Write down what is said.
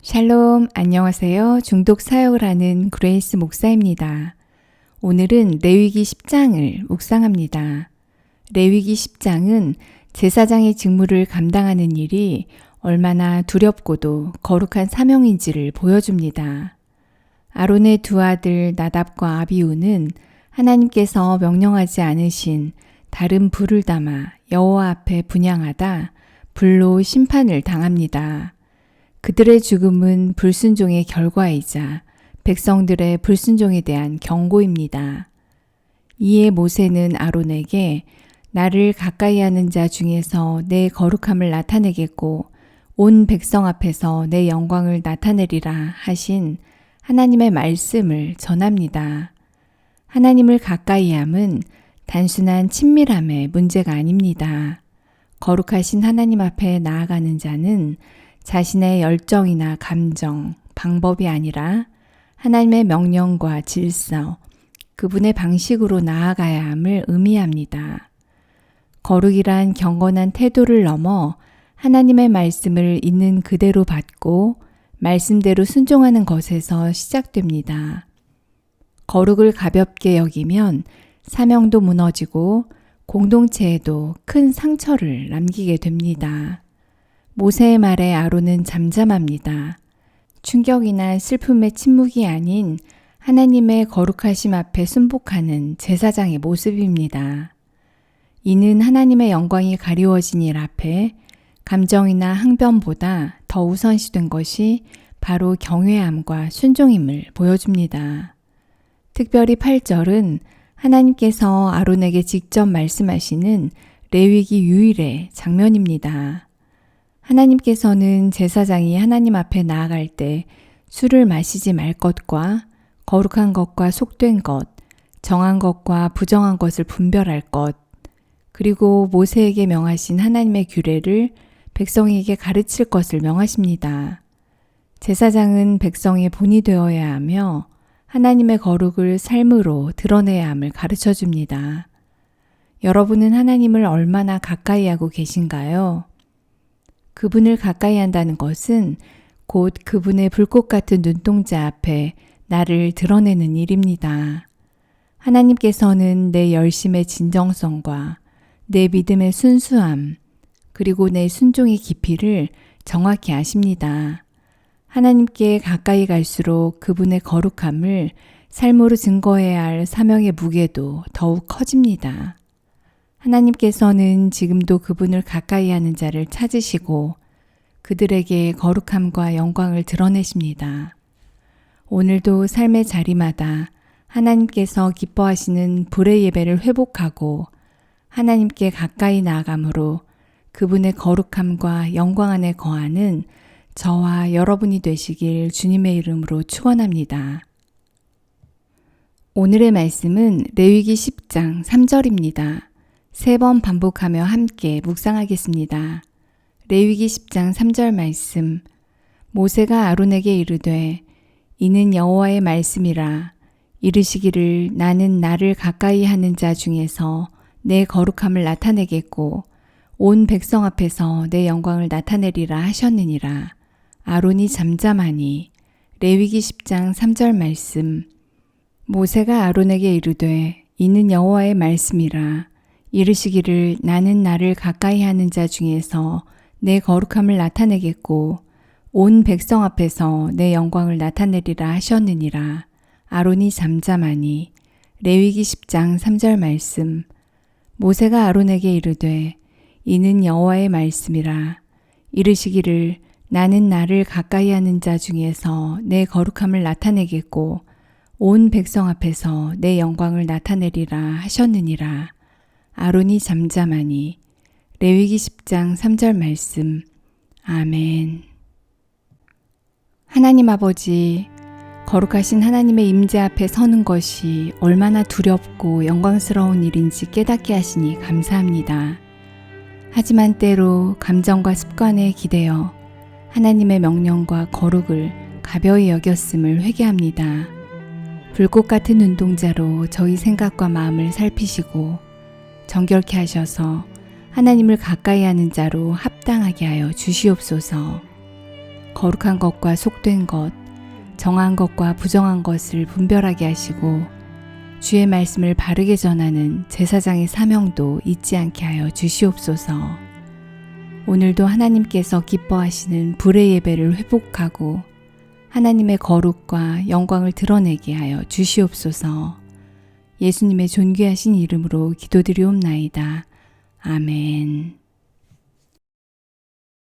샬롬, 안녕하세요. 중독 사역을 하는 그레이스 목사입니다. 오늘은 레위기 10장을 묵상합니다. 레위기 10장은 제사장의 직무를 감당하는 일이 얼마나 두렵고도 거룩한 사명인지를 보여줍니다. 아론의 두 아들 나답과 아비후는 하나님께서 명령하지 않으신 다른 불을 담아 여호와 앞에 분향하다 불로 심판을 당합니다. 그들의 죽음은 불순종의 결과이자 백성들의 불순종에 대한 경고입니다. 이에 모세는 아론에게 나를 가까이 하는 자 중에서 내 거룩함을 나타내겠고 온 백성 앞에서 내 영광을 나타내리라 하신 하나님의 말씀을 전합니다. 하나님을 가까이 함은 단순한 친밀함의 문제가 아닙니다. 거룩하신 하나님 앞에 나아가는 자는 자신의 열정이나 감정, 방법이 아니라 하나님의 명령과 질서, 그분의 방식으로 나아가야 함을 의미합니다. 거룩이란 경건한 태도를 넘어 하나님의 말씀을 있는 그대로 받고 말씀대로 순종하는 것에서 시작됩니다. 거룩을 가볍게 여기면 사명도 무너지고 공동체에도 큰 상처를 남기게 됩니다. 모세의 말에 아론은 잠잠합니다. 충격이나 슬픔의 침묵이 아닌 하나님의 거룩하심 앞에 순복하는 제사장의 모습입니다. 이는 하나님의 영광이 가리워진 일 앞에 감정이나 항변보다 더 우선시된 것이 바로 경외함과 순종임을 보여줍니다. 특별히 8절은 하나님께서 아론에게 직접 말씀하시는 레위기 유일의 장면입니다. 하나님께서는 제사장이 하나님 앞에 나아갈 때 술을 마시지 말 것과 거룩한 것과 속된 것, 정한 것과 부정한 것을 분별할 것, 그리고 모세에게 명하신 하나님의 규례를 백성에게 가르칠 것을 명하십니다. 제사장은 백성의 본이 되어야 하며 하나님의 거룩을 삶으로 드러내야 함을 가르쳐 줍니다. 여러분은 하나님을 얼마나 가까이 하고 계신가요? 그분을 가까이 한다는 것은 곧 그분의 불꽃 같은 눈동자 앞에 나를 드러내는 일입니다. 하나님께서는 내 열심의 진정성과 내 믿음의 순수함, 그리고 내 순종의 깊이를 정확히 아십니다. 하나님께 가까이 갈수록 그분의 거룩함을 삶으로 증거해야 할 사명의 무게도 더욱 커집니다. 하나님께서는 지금도 그분을 가까이 하는 자를 찾으시고 그들에게 거룩함과 영광을 드러내십니다. 오늘도 삶의 자리마다 하나님께서 기뻐하시는 불의 예배를 회복하고 하나님께 가까이 나아감으로 그분의 거룩함과 영광 안에 거하는 저와 여러분이 되시길 주님의 이름으로 축원합니다. 오늘의 말씀은 레위기 10장 3절입니다. 3번 반복하며 함께 묵상하겠습니다. 레위기 10장 3절 말씀. 모세가 아론에게 이르되 이는 여호와의 말씀이라 이르시기를 나는 나를 가까이 하는 자 중에서 내 거룩함을 나타내겠고 온 백성 앞에서 내 영광을 나타내리라 하셨느니라. 아론이 잠잠하니. 레위기 10장 3절 말씀. 모세가 아론에게 이르되 이는 여호와의 말씀이라 이르시기를 나는 나를 가까이 하는 자 중에서 내 거룩함을 나타내겠고 온 백성 앞에서 내 영광을 나타내리라 하셨느니라. 아론이 잠잠하니. 레위기 10장 3절 말씀. 모세가 아론에게 이르되 이는 여호와의 말씀이라 이르시기를 나는 나를 가까이 하는 자 중에서 내 거룩함을 나타내겠고 온 백성 앞에서 내 영광을 나타내리라 하셨느니라. 아론이 잠잠하니. 레위기 10장 3절 말씀. 아멘. 하나님 아버지, 거룩하신 하나님의 임재 앞에 서는 것이 얼마나 두렵고 영광스러운 일인지 깨닫게 하시니 감사합니다. 하지만 때로 감정과 습관에 기대어 하나님의 명령과 거룩을 가벼이 여겼음을 회개합니다. 불꽃 같은 눈동자로 저희 생각과 마음을 살피시고 정결케 하셔서 하나님을 가까이 하는 자로 합당하게 하여 주시옵소서. 거룩한 것과 속된 것, 정한 것과 부정한 것을 분별하게 하시고 주의 말씀을 바르게 전하는 제사장의 사명도 잊지 않게 하여 주시옵소서. 오늘도 하나님께서 기뻐하시는 불의 예배를 회복하고 하나님의 거룩과 영광을 드러내게 하여 주시옵소서. 예수님의 존귀하신 이름으로 기도드리옵나이다. 아멘.